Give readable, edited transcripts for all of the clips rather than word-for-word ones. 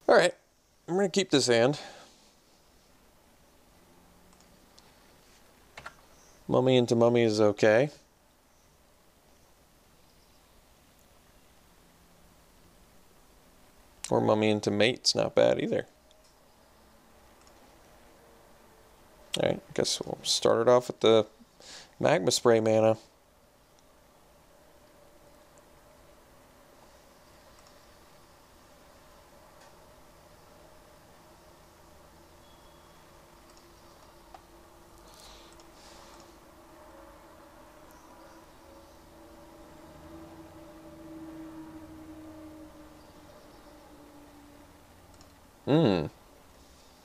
Alright, I'm going to keep this hand. Mummy into mummy is okay. Or mummy into mate's not bad either. Alright, I guess we'll start it off with the magma spray mana.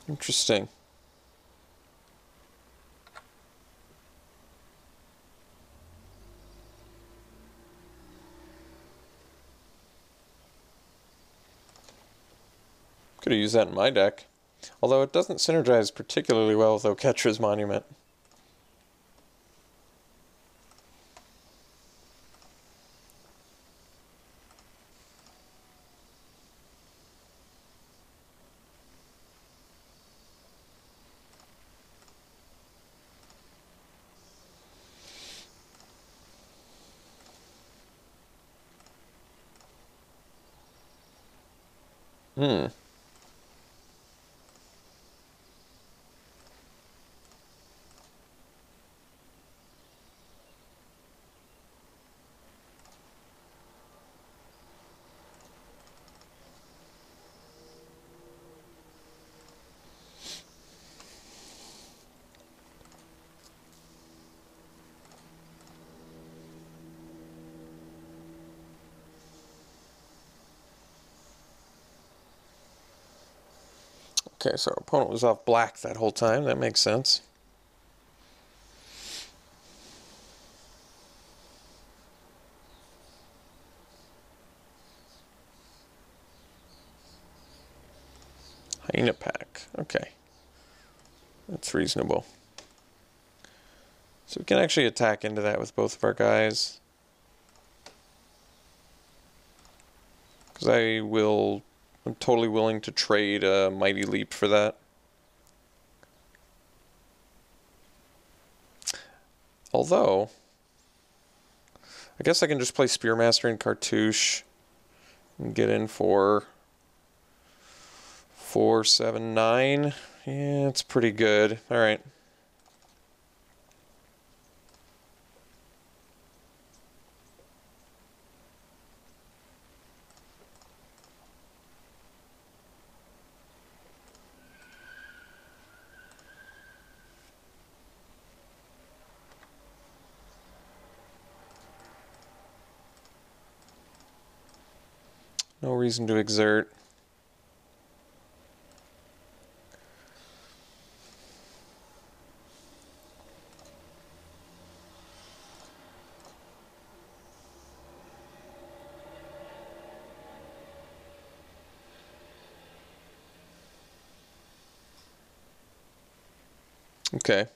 Interesting. Could have used that in my deck. Although it doesn't synergize particularly well with Oketra's Monument. Okay, so our opponent was off black that whole time. That makes sense. Hyena pack. Okay. That's reasonable. So we can actually attack into that with both of our guys. Because I'm totally willing to trade a Mighty Leap for that. Although, I guess I can just play Spearmaster and Cartouche and get in for 4, 7, 9. Yeah, it's pretty good. Alright. No reason to exert. Okay.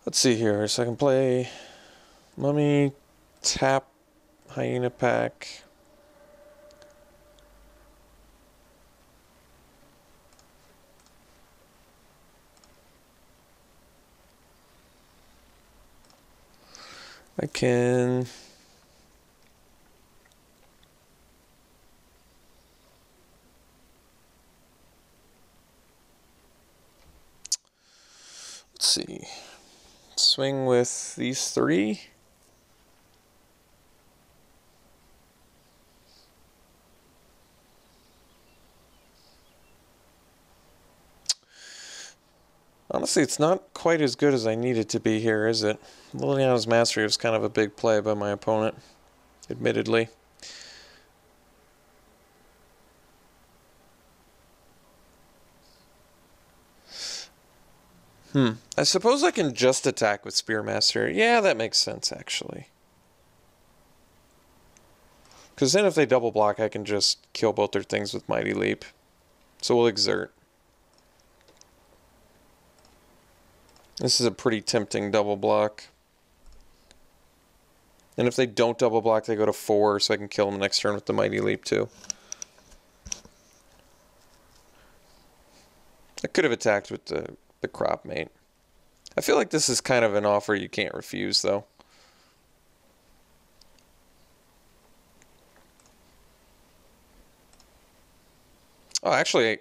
Let's see here. So I can play Mummy, tap, Hyena pack. I can... Let's see. Swing with these 3. Honestly, it's not quite as good as I need it to be here, is it? Liliana's Mastery was kind of a big play by my opponent, admittedly. I suppose I can just attack with Spearmaster. Yeah, that makes sense, actually. Because then if they double block, I can just kill both their things with Mighty Leap. So we'll exert. This is a pretty tempting double block. And if they don't double block, they go to 4, so I can kill them next turn with the Mighty Leap too. I could have attacked with the Crop Mate. I feel like this is kind of an offer you can't refuse, though. Oh, actually,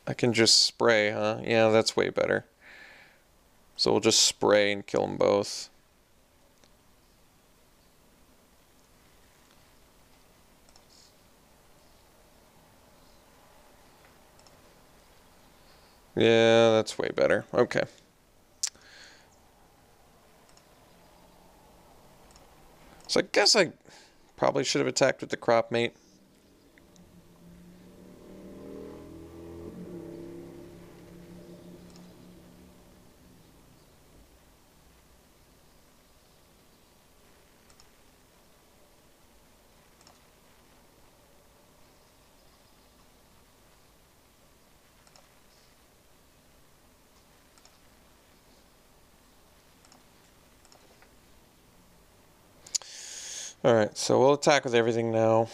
I can just spray, huh? Yeah, that's way better. So we'll just spray and kill them both. Yeah, that's way better. Okay. So I guess I probably should have attacked with the Crop Mate. Alright, so we'll attack with everything now.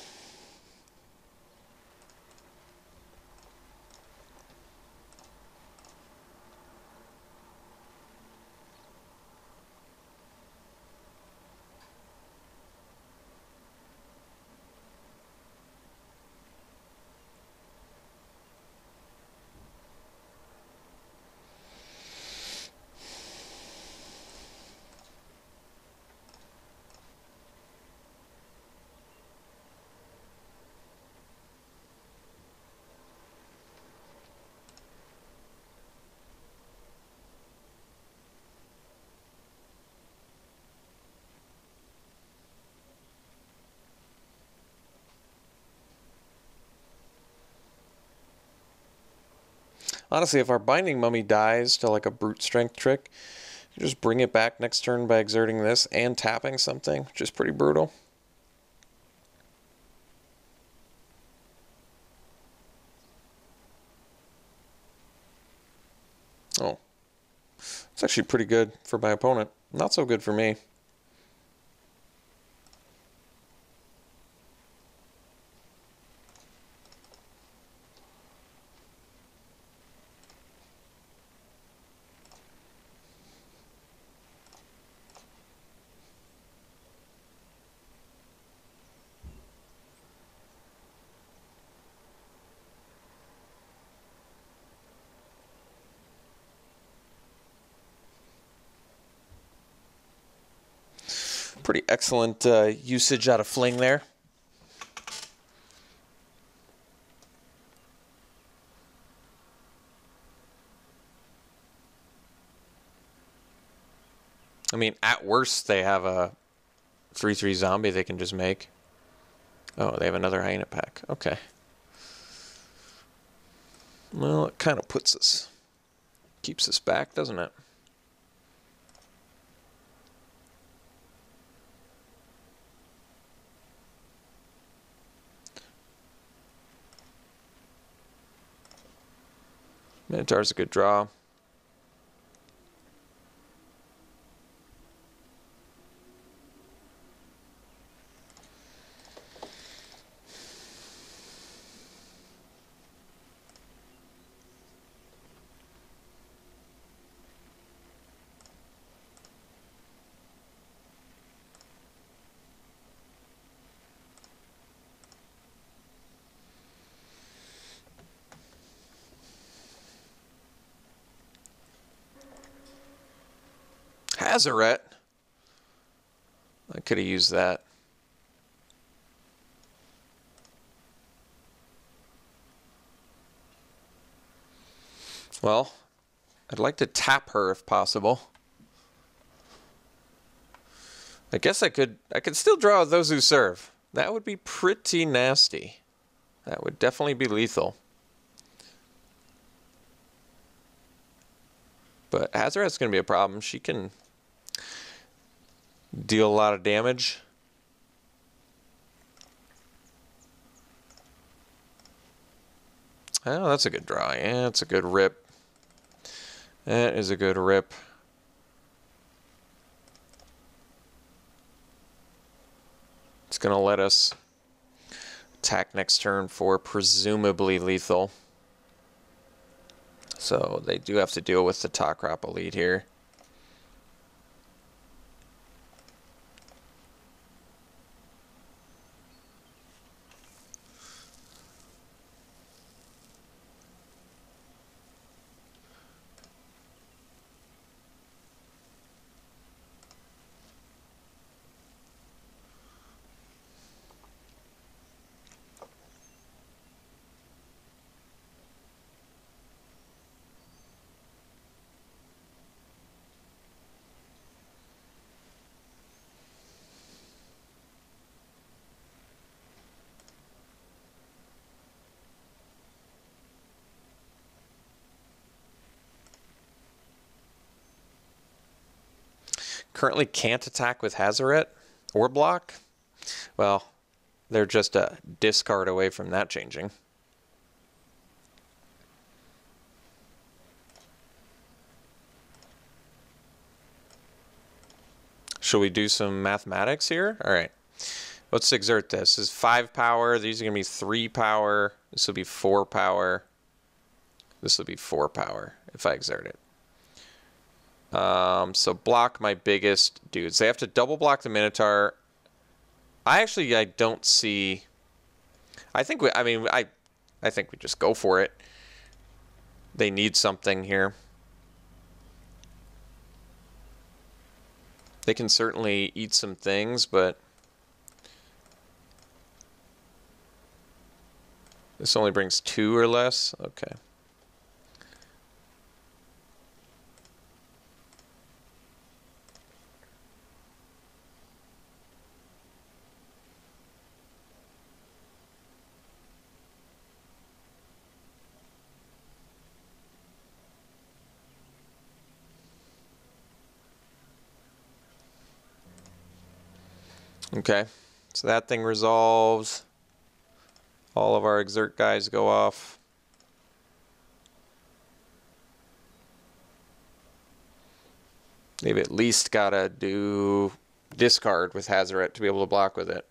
Honestly, if our Binding Mummy dies to like a brute strength trick, you just bring it back next turn by exerting this and tapping something, which is pretty brutal. Oh. It's actually pretty good for my opponent. Not so good for me. Pretty excellent usage out of Fling there. I mean, at worst, they have a 3/3 zombie they can just make. Oh, they have another hyena pack. Okay. Well, it kind of keeps us back, doesn't it? Minotaur's a good draw. Hazaret. I could have used that. Well, I'd like to tap her if possible. I guess I could still draw those who serve. That would be pretty nasty. That would definitely be lethal. But Hazoret's going to be a problem. She can deal a lot of damage. Oh, that's a good draw. Yeah, that's a good rip. That is a good rip. It's going to let us attack next turn for presumably lethal. So they do have to deal with the top crop elite here. Currently can't attack with Hazoret or block. Well, they're just a discard away from that changing. Should we do some mathematics here? All right. Let's exert this. This is 5 power. These are going to be 3 power. This will be 4 power. This will be 4 power if I exert it. So block my biggest dudes. They have to double block the Minotaur. I don't see. I think I think we just go for it. They need something here. They can certainly eat some things, but this only brings 2 or less. Okay. Okay, so that thing resolves. All of our exert guys go off. They've at least got to do discard with Hazoret to be able to block with it.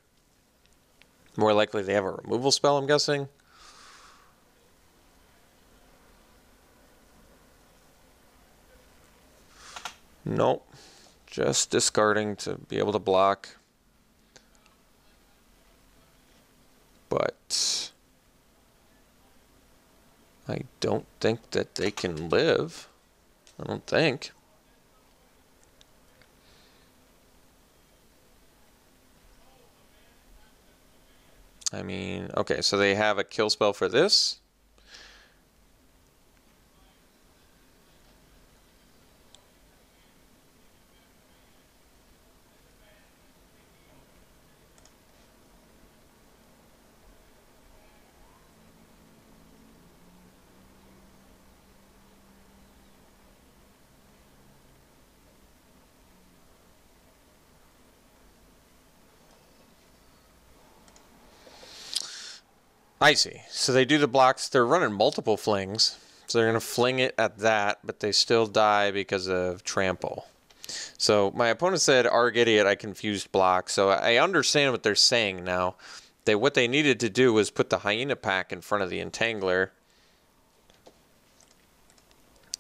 More likely they have a removal spell, I'm guessing. Nope, just discarding to be able to block. But I don't think that they can live. I don't think. I mean, okay, so they have a kill spell for this. I see. So they do the blocks. They're running multiple flings. So they're going to fling it at that, but they still die because of trample. So my opponent said, "Arg idiot, I confused block." So I understand what they're saying now. What they needed to do was put the hyena pack in front of the entangler.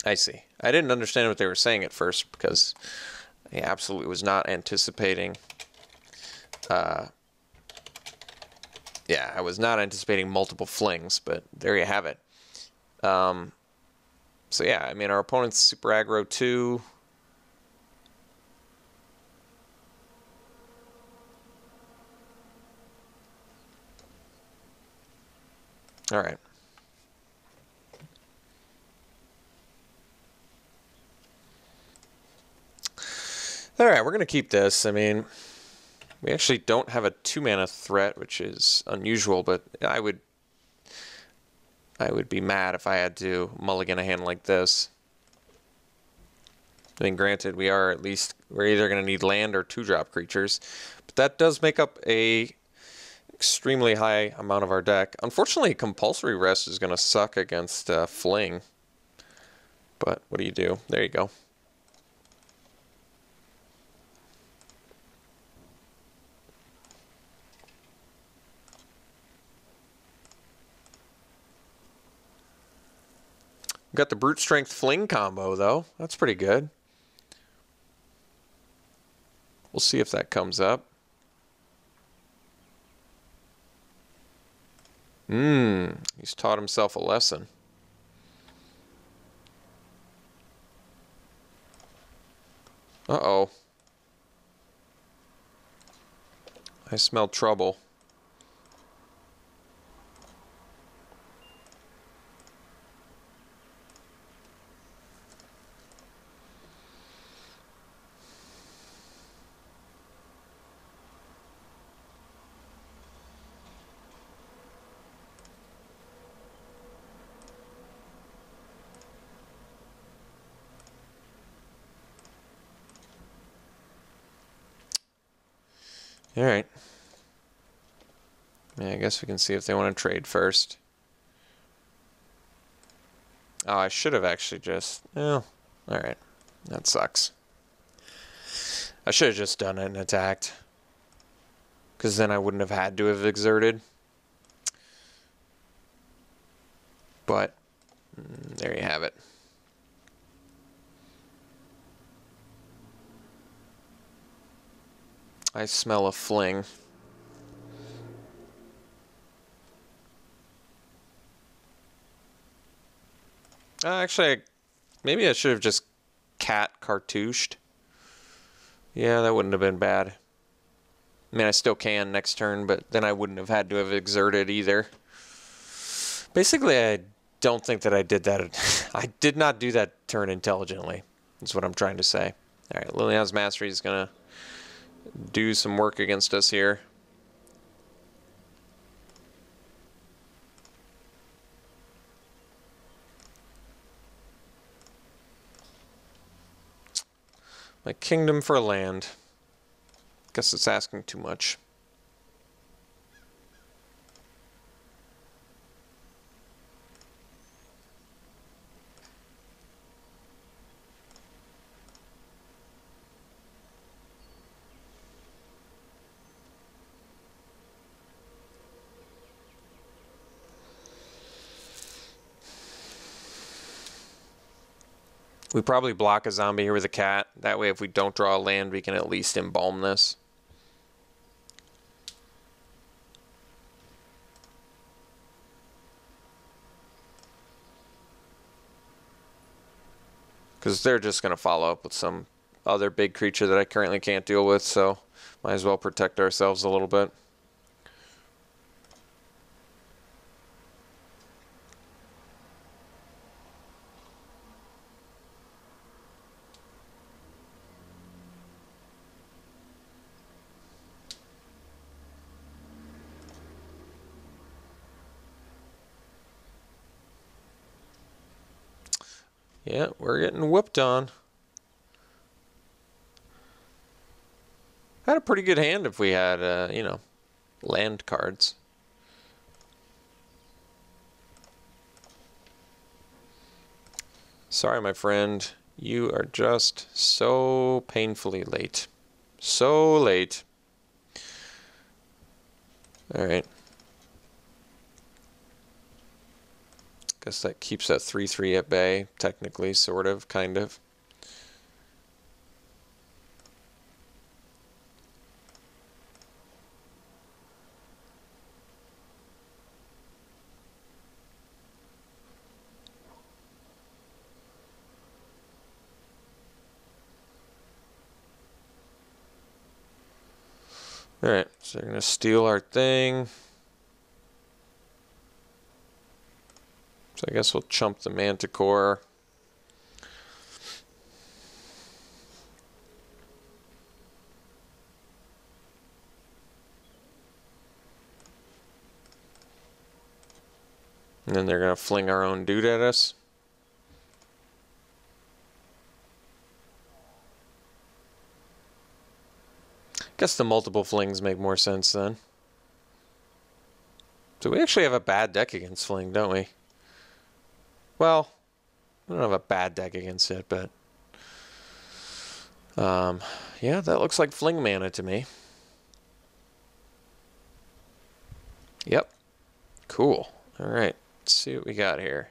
I see. I didn't understand what they were saying at first because I absolutely was not anticipating. Yeah, I was not anticipating multiple flings, but there you have it. So yeah, I mean, our opponent's super aggro too. All right. All right, we're going to keep this. I mean, we actually don't have a 2-mana threat, which is unusual, but I would be mad if I had to mulligan a hand like this. I mean, granted, we're either going to need land or 2-drop creatures, but that does make up a extremely high amount of our deck. Unfortunately, compulsory rest is going to suck against fling, but what do you do? There you go. Got the brute strength fling combo though. That's pretty good. We'll see if that comes up. He's taught himself a lesson. Uh-oh. I smell trouble. All right. Yeah, I guess we can see if they want to trade first. Oh, I should have actually just... Oh, all right. That sucks. I should have just done it and attacked. Because then I wouldn't have had to have exerted. But, there you have it. I smell a fling. Actually, maybe I should have just cat cartouched. Yeah, that wouldn't have been bad. I mean, I still can next turn, but then I wouldn't have had to have exerted either. Basically, I don't think that I did that. I did not do that turn intelligently, is what I'm trying to say. All right, Liliana's Mastery is going to do some work against us here. My kingdom for land. Guess it's asking too much. We probably block a zombie here with a cat. That way if we don't draw a land, we can at least embalm this. Because they're just going to follow up with some other big creature that I currently can't deal with, so might as well protect ourselves a little bit. Yeah, we're getting whooped on. Had a pretty good hand if we had, you know, land cards. Sorry, my friend. You are just so painfully late. So late. Alright. Guess that keeps that 3/3 at bay, technically, sort of, kind of. Alright, so they're going to steal our thing. So I guess we'll chump the Manticore. And then they're going to fling our own dude at us. Guess the multiple flings make more sense then. So we actually have a bad deck against fling, don't we? Well, we don't have a bad deck against it, but... yeah, that looks like fling mana to me. Yep. Cool. Alright, let's see what we got here.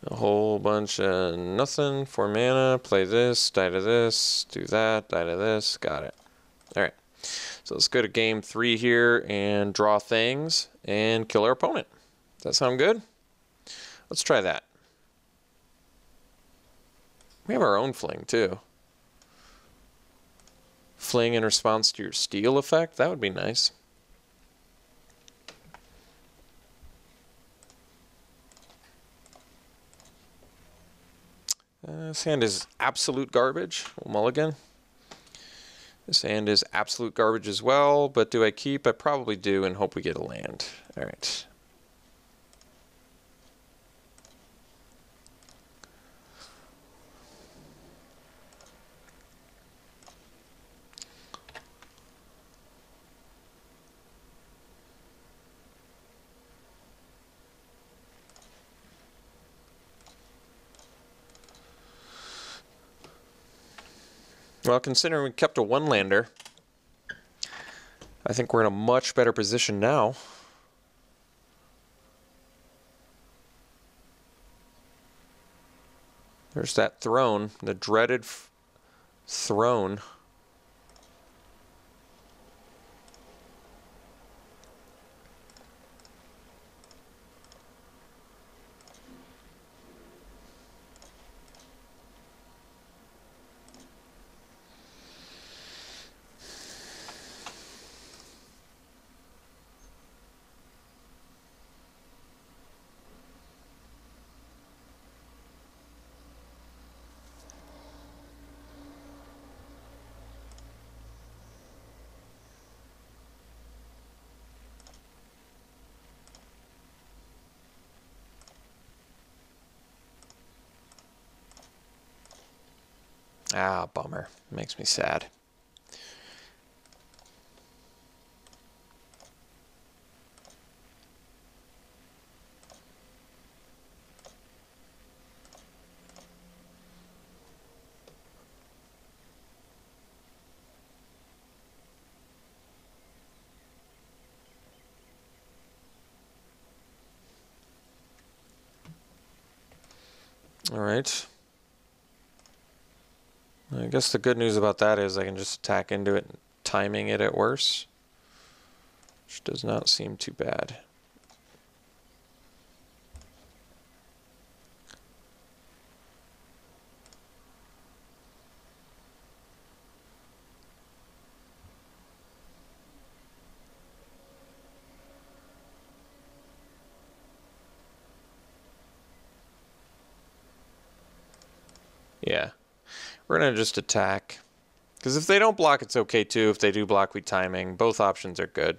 A whole bunch of nothing, 4 mana, play this, die to this, do that, die to this, got it. Alright, so let's go to game 3 here and draw things and kill our opponent. Does that sound good? Let's try that. We have our own fling too. Fling in response to your steal effect, that would be nice. This hand is absolute garbage. We'll mulligan. This hand is absolute garbage as well, but do I keep? I probably do and hope we get a land. All right. Well, considering we kept a one-lander, I think we're in a much better position now. There's that throne, the dreaded throne. Ah, bummer. Makes me sad. All right. I guess the good news about that is I can just attack into it, timing it at worse, which does not seem too bad. Yeah. We're going to just attack. Because if they don't block, it's okay too. If they do block, we timing. Both options are good.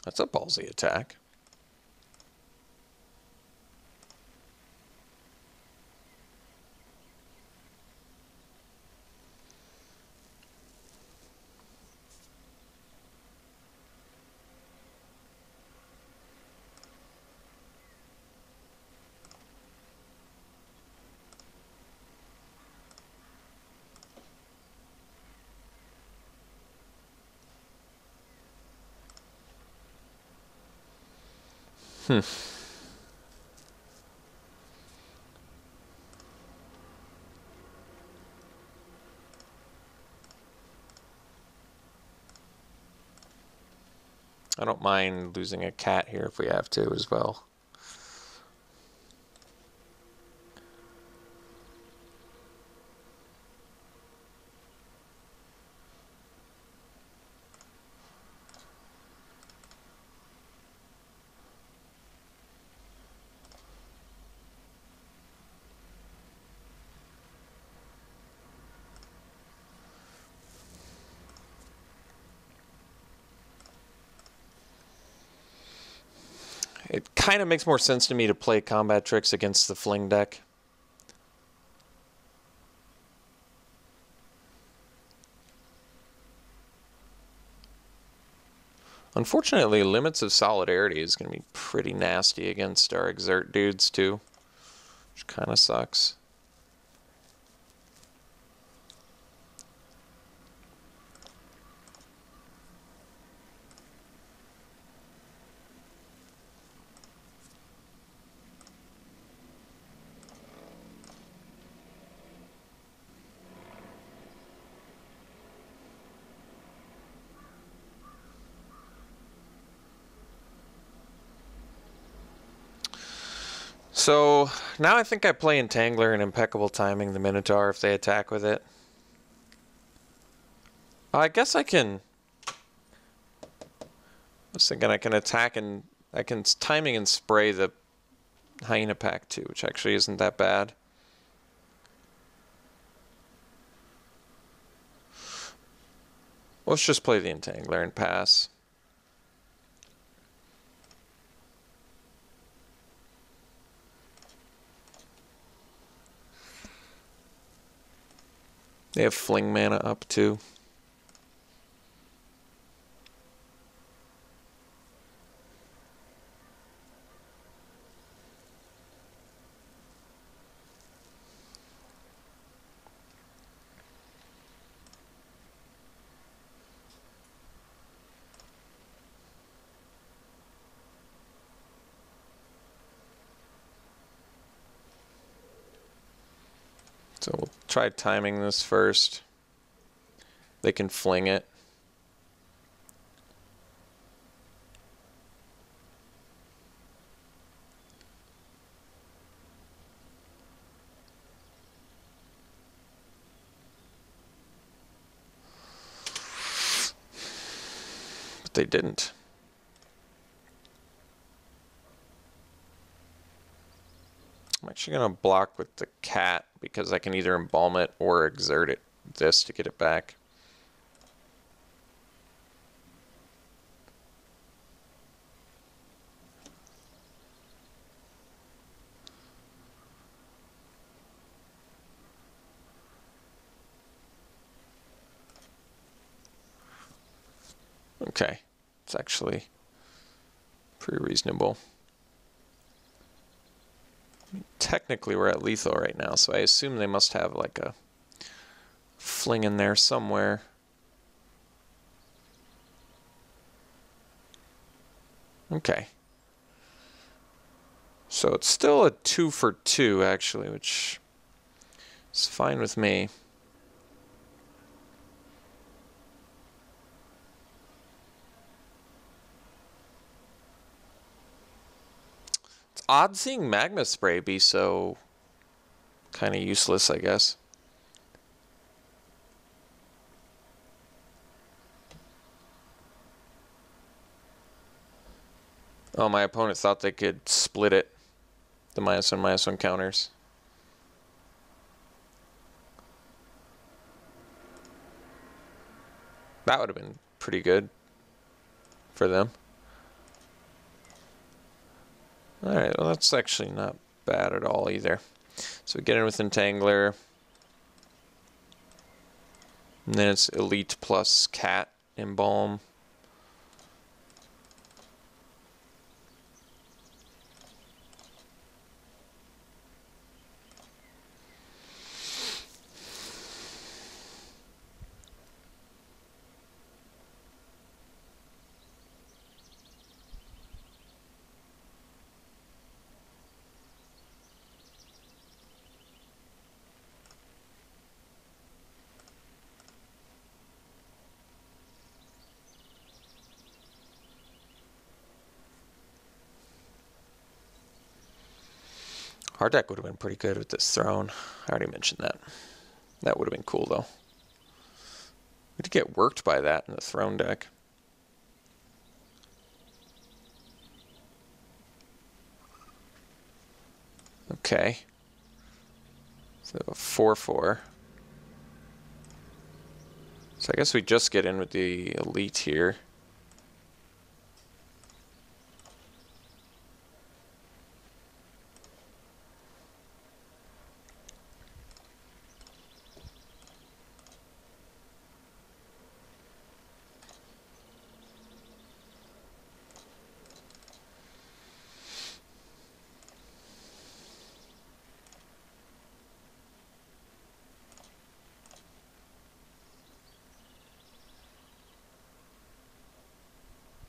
That's a ballsy attack. I don't mind losing a cat here if we have to as well. It kind of makes more sense to me to play combat tricks against the fling deck. Unfortunately, Limits of Solidarity is going to be pretty nasty against our Exert dudes too, which kind of sucks. So now I think I play Entangler and Impeccable Timing the Minotaur if they attack with it. I guess I can... I was thinking I can attack and I can timing and spray the Hyena Pack too, which actually isn't that bad. Let's just play the Entangler and pass. They have Fling mana up too. So we'll try timing this first. They can fling it. But they didn't. I'm actually going to block with the cat because I can either embalm it or exert it this to get it back. Okay, it's actually pretty reasonable. Technically we're at lethal right now, so I assume they must have like a fling in there somewhere. Okay. So it's still a 2 for 2 actually, which is fine with me. Odd seeing Magma Spray be so kind of useless, I guess. Oh, my opponent thought they could split it. The -1/-1 counters. That would have been pretty good for them. Alright, well that's actually not bad at all either. So we get in with Entangler. And then it's Elite plus Cat Embalm. Our deck would have been pretty good with this throne. I already mentioned that. That would have been cool, though. We did get worked by that in the throne deck. Okay. So 4/4. So I guess we just get in with the elite here.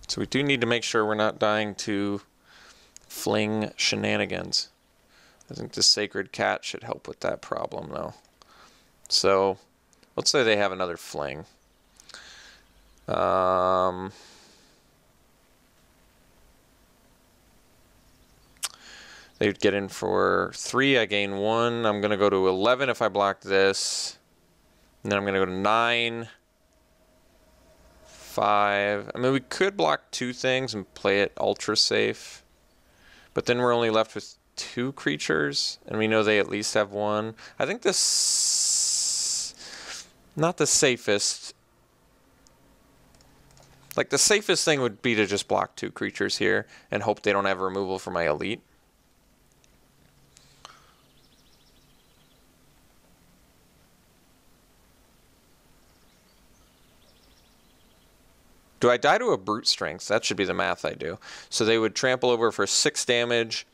So we do need to make sure we're not dying to fling shenanigans. I think the Sacred Cat should help with that problem, though. So let's say they have another fling. They'd get in for 3, I gain 1. I'm going to go to 11 if I block this. And then I'm going to go to 9. 5. I mean, we could block 2 things and play it ultra safe. But then we're only left with 2 creatures. And we know they at least have 1. I think this... not the safest. Like, the safest thing would be to just block 2 creatures here and hope they don't have removal for my elite. Do I die to a brute strength? That should be the math I do. So they would trample over for 6 damage,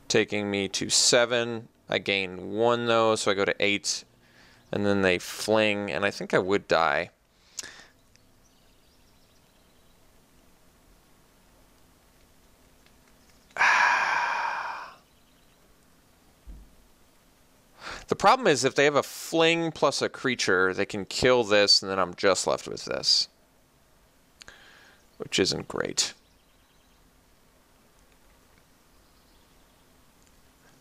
taking me to 7. I gain 1 though, so I go to 8. And then they fling, and I think I would die. The problem is if they have a fling plus a creature, they can kill this, and then I'm just left with this, which isn't great.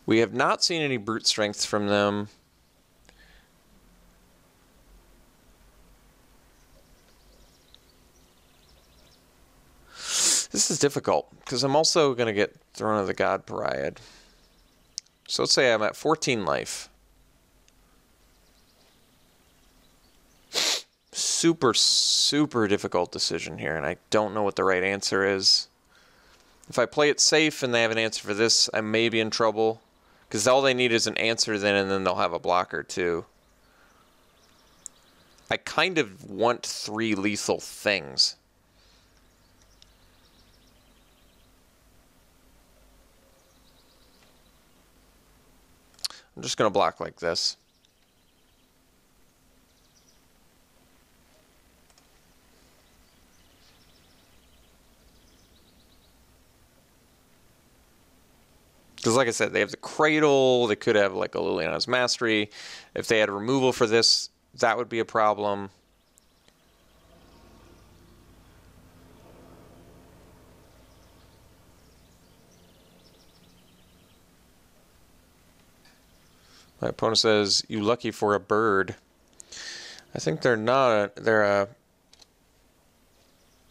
We have not seen any brute strength from them. This is difficult, because I'm also going to get Throne of the God Pariah'd. So let's say I'm at 14 life. Super, super difficult decision here, and I don't know what the right answer is. If I play it safe and they have an answer for this, I may be in trouble. Because all they need is an answer then, and then they'll have a blocker too. I kind of want 3 lethal things. I'm just going to block like this. Because like I said, they have the Cradle, they could have like a Liliana's Mastery. If they had removal for this, that would be a problem. My opponent says, "You lucky for a bird." I think they're not. They're a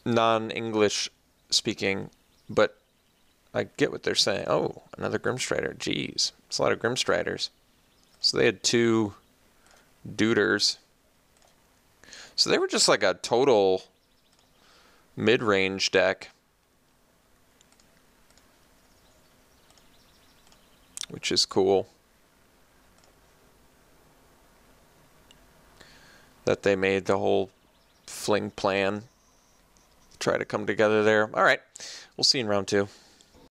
non-English speaking, but I get what they're saying. Oh, another Grimstrider. Jeez, it's a lot of Grimstriders. So they had 2 Duders. So they were just like a total mid-range deck, which is cool. That they made the whole fling plan try to come together there. All right, we'll see you in round 2.